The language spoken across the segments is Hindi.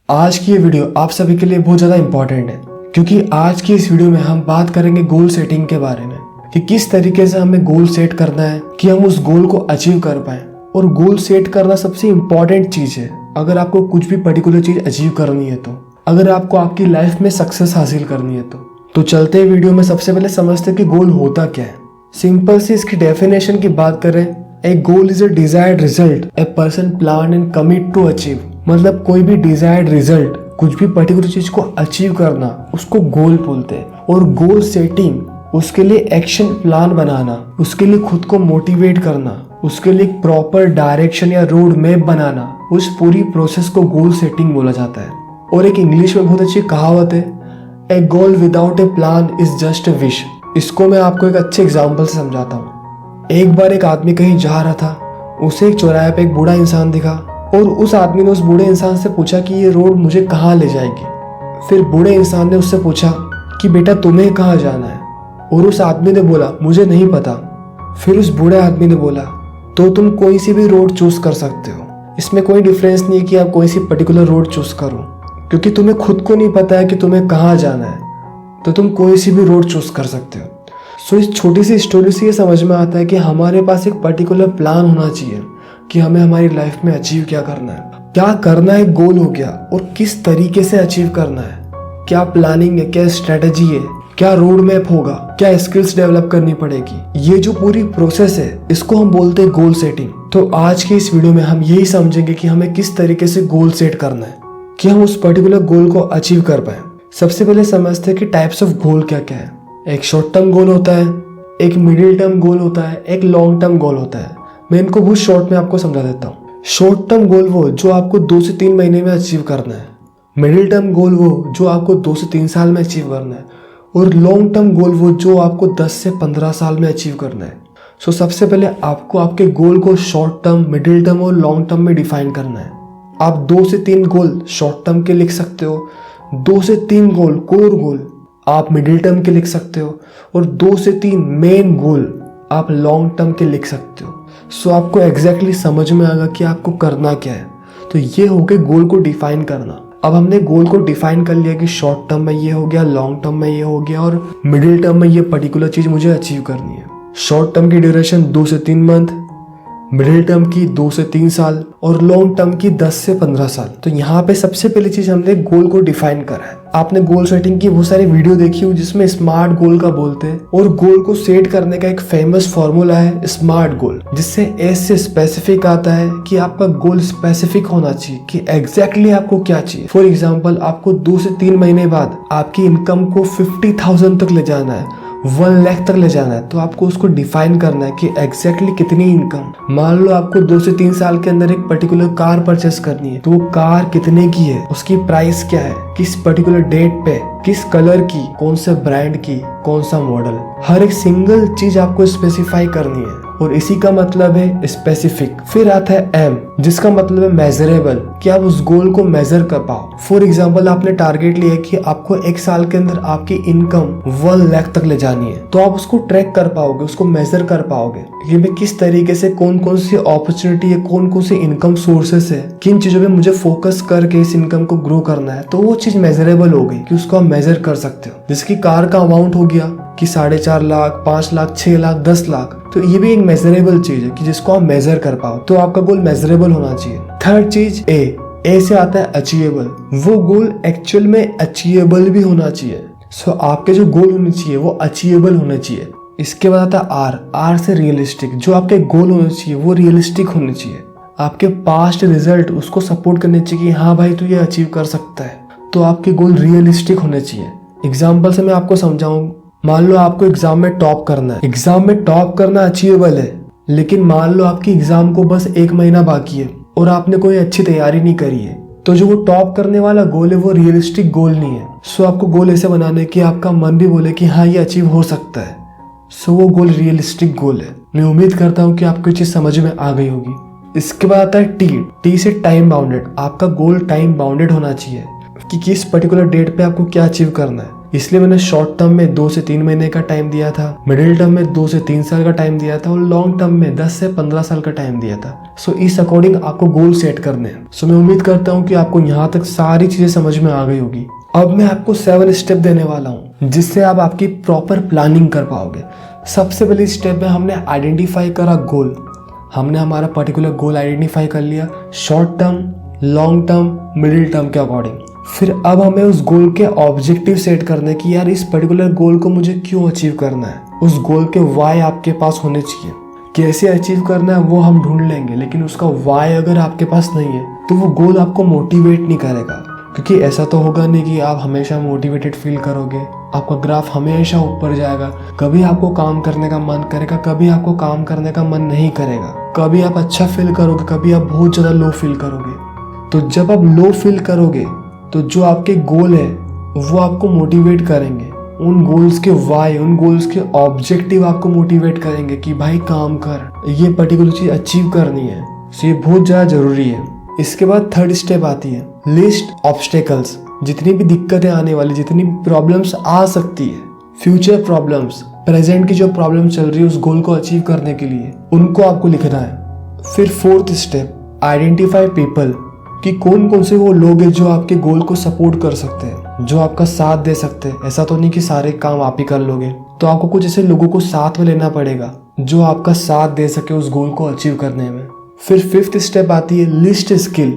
आज की ये वीडियो आप सभी के लिए बहुत ज़्यादा इंपॉर्टेंट है क्योंकि आज की इस वीडियो में हम बात करेंगे गोल सेटिंग के बारे में कि किस तरीके से हमें गोल सेट करना है कि हम उस गोल को अचीव कर पाए। और गोल सेट करना सबसे इम्पोर्टेंट चीज़ है अगर आपको कुछ भी पर्टिकुलर चीज़ अचीव करनी है, तो अगर आपको आपकी लाइफ में सक्सेस हासिल करनी है तो चलते हैं वीडियो में। सबसे पहले समझते हैं कि गोल होता क्या है। सिंपल से इसकी डेफिनेशन की बात करें, a goal is a desired result a person plan and commit to achieve. मतलब कोई भी डिजायर्ड रिजल्ट, कुछ भी पर्टिकुलर चीज को अचीव करना, उसको गोल बोलते हैं। और गोल सेटिंग, उसके लिए एक्शन प्लान बनाना, उसके लिए खुद को मोटिवेट करना, उसके लिए एक प्रॉपर डायरेक्शन या रोड मैप बनाना, उस पूरी प्रोसेस को गोल सेटिंग बोला जाता है। और एक इंग्लिश में बहुत अच्छी कहावत है, a goal without a plan is just a wish. इसको मैं आपको एक अच्छे एग्जाम्पल से समझाता हूँ। एक बार एक आदमी कहीं जा रहा था, उसे एक चौराहे पे एक बूढ़ा इंसान दिखा और उस आदमी ने उस बूढ़े इंसान से पूछा कि ये रोड मुझे कहाँ ले जाएगी। फिर बूढ़े इंसान ने उससे पूछा कि बेटा तुम्हें कहाँ जाना है, और उस आदमी ने बोला मुझे नहीं पता। फिर उस बूढ़े आदमी ने बोला तो तुम कोई सी भी रोड चूज कर सकते हो, इसमें कोई डिफरेंस नहीं है कि आप कोई सी पर्टिकुलर रोड चूज करो, क्योंकि तुम्हें खुद को नहीं पता है कि तुम्हें कहाँ जाना है, तो तुम कोई सी भी रोड चूज कर सकते हो। सो इस छोटी सी स्टोरी से ये समझ में आता है कि हमारे पास एक पर्टिकुलर प्लान होना चाहिए कि हमें हमारी लाइफ में अचीव क्या करना है। क्या करना है गोल हो गया, और किस तरीके से अचीव करना है, क्या प्लानिंग है, क्या स्ट्रेटेजी है, क्या रोड मैप होगा, क्या स्किल्स डेवलप करनी पड़ेगी। ये जो पूरी प्रोसेस है इसको हम बोलते हैं गोल सेटिंग। तो आज के इस वीडियो में हम यही समझेंगे कि हमें किस तरीके से गोल सेट करना है कि हम उस पर्टिकुलर गोल को अचीव कर पाए। सबसे पहले समझते हैं कि टाइप्स ऑफ गोल क्या क्या है। एक शॉर्ट टर्म गोल होता है, एक मिडिल टर्म गोल होता है, एक लॉन्ग टर्म गोल होता है। मैं इनको बहुत शॉर्ट में आपको समझा देता हूँ। शॉर्ट टर्म गोल वो जो आपको 2 से 3 महीने में अचीव करना है, मिडिल टर्म गोल वो जो आपको 2 से 3 साल में अचीव करना है, और लॉन्ग टर्म गोल वो जो आपको 10 से 15 साल में अचीव करना है। सो सबसे पहले आपको आपके गोल को शॉर्ट टर्म, मिडिल टर्म और लॉन्ग टर्म में डिफाइन करना है। आप 2 से 3 गोल शॉर्ट टर्म के लिख सकते हो, 2 से 3 गोल कोर गोल आप मिडिल टर्म के लिख सकते हो, और 2 से 3 मेन गोल आप लॉन्ग टर्म के लिख सकते हो। सो आपको एग्जैक्टली समझ में आएगा कि आपको करना क्या है। तो ये हो गया गोल को डिफाइन करना। अब हमने गोल को डिफाइन कर लिया कि शॉर्ट टर्म में ये हो गया, लॉन्ग टर्म में ये हो गया, और मिडिल टर्म में ये पर्टिकुलर चीज मुझे अचीव करनी है। शॉर्ट टर्म की ड्यूरेशन 2 से 3 मंथ, मिडिल टर्म की 2 से 3 साल, और लॉन्ग टर्म की 10 से 15 साल। तो यहाँ पे सबसे पहली चीज हमने गोल को डिफाइन करा है। आपने गोल सेटिंग की बहुत सारी वीडियो देखी हो जिसमें स्मार्ट गोल का बोलते हैं, और गोल को सेट करने का एक फेमस फॉर्मूला है स्मार्ट गोल, जिससे एस से स्पेसिफिक आता है कि आपका गोल स्पेसिफिक होना चाहिए कि एग्जैक्टली आपको क्या चाहिए। फॉर एग्जाम्पल, आपको 2 से 3 महीने बाद आपकी इनकम को 50,000 तक ले जाना है, 1 लाख तक ले जाना है, तो आपको उसको डिफाइन करना है कि एग्जैक्टली कितनी इनकम। मान लो आपको 2 से 3 साल के अंदर एक पर्टिकुलर कार परचेस करनी है, तो वो कार कितने की है, उसकी प्राइस क्या है, किस पर्टिकुलर डेट पे, किस कलर की, कौन से ब्रांड की, कौन सा मॉडल, हर एक सिंगल चीज आपको स्पेसिफाई करनी है, और इसी का मतलब है स्पेसिफिक। फिर आता है एम, जिसका मतलब है मेजरेबल, कि आप उस गोल को मेजर कर पाओ। फॉर एग्जांपल, आपने टारगेट लिया कि आपको 1 साल के अंदर आपकी इनकम 1 लाख तक ले जानी है, तो आप उसको ट्रैक कर पाओगे, उसको मेजर कर पाओगे कि मैं किस तरीके से, कौन कौन सी अपॉर्चुनिटी है, कौन कौन से इनकम सोर्सेस है, किन चीजों पे मुझे फोकस करके इस इनकम को ग्रो करना है। तो वो चीज मेजरेबल हो गई कि उसको आप मेजर कर सकते हो। जैसे कि कार का अमाउंट हो गया कि 4.5 लाख, 5 लाख, 6 लाख, 10 लाख, तो ये भी एक मेजरेबल चीज है कि जिसको आप मेजर कर पाओ। तो आपका गोल मेजरेबल होना चाहिए। थर्ड चीज ए से आता है अचीवेबल। वो गोल एक्चुअल में अचीवेबल भी होना चाहिए। सो आपके जो गोल होने चाहिए वो अचीवेबल होने चाहिए। इसके बाद आता है आर से रियलिस्टिक। जो आपके गोल होने चाहिए वो रियलिस्टिक होने चाहिए। आपके पास्ट रिजल्ट उसको सपोर्ट करने चाहिए कि हाँ भाई तू ये अचीव कर सकता है। तो आपके गोल रियलिस्टिक होने चाहिए। एग्जाम्पल से मैं आपको समझाऊं, मान लो आपको एग्जाम में टॉप करना है। एग्जाम में टॉप करना अचीवेबल है, लेकिन मान लो आपकी एग्जाम को बस 1 महीना बाकी है और आपने कोई अच्छी तैयारी नहीं करी है, तो जो वो टॉप करने वाला गोल है वो रियलिस्टिक गोल नहीं है। सो आपको गोल ऐसे बनाने कि आपका मन भी बोले कि हाँ ये अचीव हो सकता है। सो वो गोल रियलिस्टिक गोल है। मैं उम्मीद करता हूँ कि आपको चीज समझ में आ गई होगी। इसके बाद आता है टी से टाइम बाउंडेड। आपका गोल टाइम बाउंडेड होना चाहिए कि किस पर्टिकुलर डेट पे आपको क्या अचीव करना है। इसलिए मैंने शॉर्ट टर्म में 2 से 3 महीने का टाइम दिया था, मिडिल टर्म में 2 से 3 साल का टाइम दिया था और लॉन्ग टर्म में 10 से 15 साल का टाइम दिया था। सो इस अकॉर्डिंग आपको गोल सेट करने हैं। सो मैं उम्मीद करता हूँ कि आपको यहाँ तक सारी चीजें समझ में आ गई होगी। अब मैं आपको 7 स्टेप देने वाला हूँ जिससे आप आपकी प्रॉपर प्लानिंग कर पाओगे। सबसे पहली स्टेप में हमने आइडेंटिफाई करा गोल। हमने हमारा पर्टिकुलर गोल आइडेंटिफाई कर लिया short term, long term, middle term के अकॉर्डिंग। फिर अब हमें उस गोल के ऑब्जेक्टिव सेट करने की, यार इस पर्टिकुलर गोल को मुझे क्यों अचीव करना है। उस गोल के वाई आपके पास होने चाहिए। कैसे अचीव करना है वो हम ढूंढ लेंगे, लेकिन उसका वाई अगर आपके पास नहीं है तो वो गोल आपको मोटिवेट नहीं करेगा। क्योंकि ऐसा तो होगा नहीं कि आप हमेशा मोटिवेटेड फील करोगे, आपका ग्राफ हमेशा ऊपर जाएगा। कभी आपको काम करने का मन करेगा, कभी आपको काम करने का मन नहीं करेगा। कभी आप अच्छा फील करोगे, कभी आप बहुत ज़्यादा लो फील करोगे। तो जब आप लो फील करोगे तो जो आपके गोल है वो आपको मोटिवेट करेंगे। उन गोल्स के वाई, उन गोल्स के ऑब्जेक्टिव आपको मोटिवेट करेंगे कि भाई काम कर, ये पर्टिकुलर चीज़ अचीव करनी है। तो ये बहुत ज़्यादा ज़रूरी है। इसके बाद थर्ड स्टेप आती है लिस्ट ऑब्स्टेकल्स। जितनी भी दिक्कतें आने वाली, जितनी भी प्रॉब्लम्स आ सकती है, फ्यूचर प्रॉब्लम्स, प्रेजेंट की जो प्रॉब्लम चल रही है उस गोल को अचीव करने के लिए, उनको आपको लिखना है। फिर फोर्थ स्टेप आइडेंटिफाई पीपल, कि कौन कौन से वो लोग हैं जो आपके गोल को सपोर्ट कर सकते हैं, जो आपका साथ दे सकते हैं। ऐसा तो नहीं कि सारे काम आप ही कर लोगे, तो आपको कुछ ऐसे लोगों को साथ में लेना पड़ेगा जो आपका साथ दे सके उस गोल को अचीव करने में। फिर फिफ्थ स्टेप आती है लिस्ट स्किल,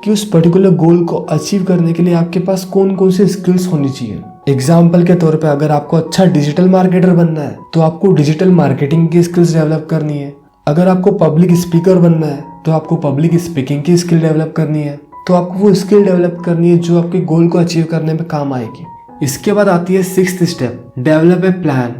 कि उस पर्टिकुलर गोल को अचीव करने के लिए आपके पास कौन कौन सी स्किल्स होनी चाहिए। एग्जाम्पल के तौर पे अगर आपको अच्छा डिजिटल मार्केटर बनना है तो आपको डिजिटल मार्केटिंग की स्किल्स डेवलप करनी है। अगर आपको पब्लिक स्पीकर बनना है तो आपको पब्लिक स्पीकिंग की स्किल डेवलप करनी है। तो आपको वो स्किल डेवलप करनी है जो आपके गोल को अचीव करने में काम आएगी। इसके बाद आती है sixth step develop a plan.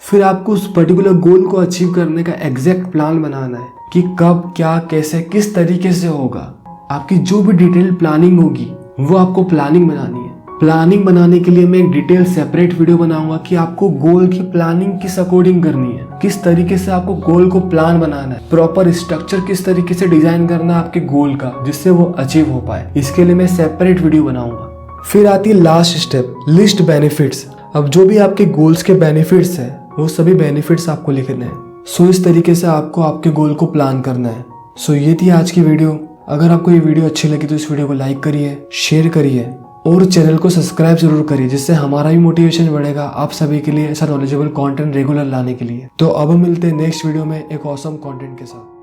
फिर आपको उस पर्टिकुलर गोल को अचीव करने का एग्जैक्ट प्लान बनाना है कि कब, क्या, कैसे, किस तरीके से होगा। आपकी जो भी डिटेल प्लानिंग होगी वो आपको प्लानिंग बनानी है। प्लानिंग बनाने के लिए मैं एक डिटेल सेपरेट वीडियो बनाऊंगा कि आपको गोल की प्लानिंग किस अकॉर्डिंग करनी है, किस तरीके से आपको गोल को प्लान बनाना है, प्रॉपर स्ट्रक्चर किस तरीके से डिजाइन करना है आपके गोल का जिससे वो अचीव हो पाए। इसके लिए मैं सेपरेट वीडियो बनाऊंगा। फिर आती है लास्ट स्टेप लिस्ट बेनिफिट्स। अब जो भी आपके गोल्स के बेनिफिट्स है वो सभी बेनिफिट्स आपको लिखने हैं। सो इस तरीके से आपको आपके गोल को प्लान करना है। सो ये थी आज की वीडियो। अगर आपको ये वीडियो अच्छी लगी तो इस वीडियो को लाइक करिए, शेयर करिए और चैनल को सब्सक्राइब जरूर करिए, जिससे हमारा भी मोटिवेशन बढ़ेगा आप सभी के लिए ऐसा नॉलेजेबल कंटेंट रेगुलर लाने के लिए। तो अब हम मिलते हैं नेक्स्ट वीडियो में एक ऑसम कंटेंट के साथ।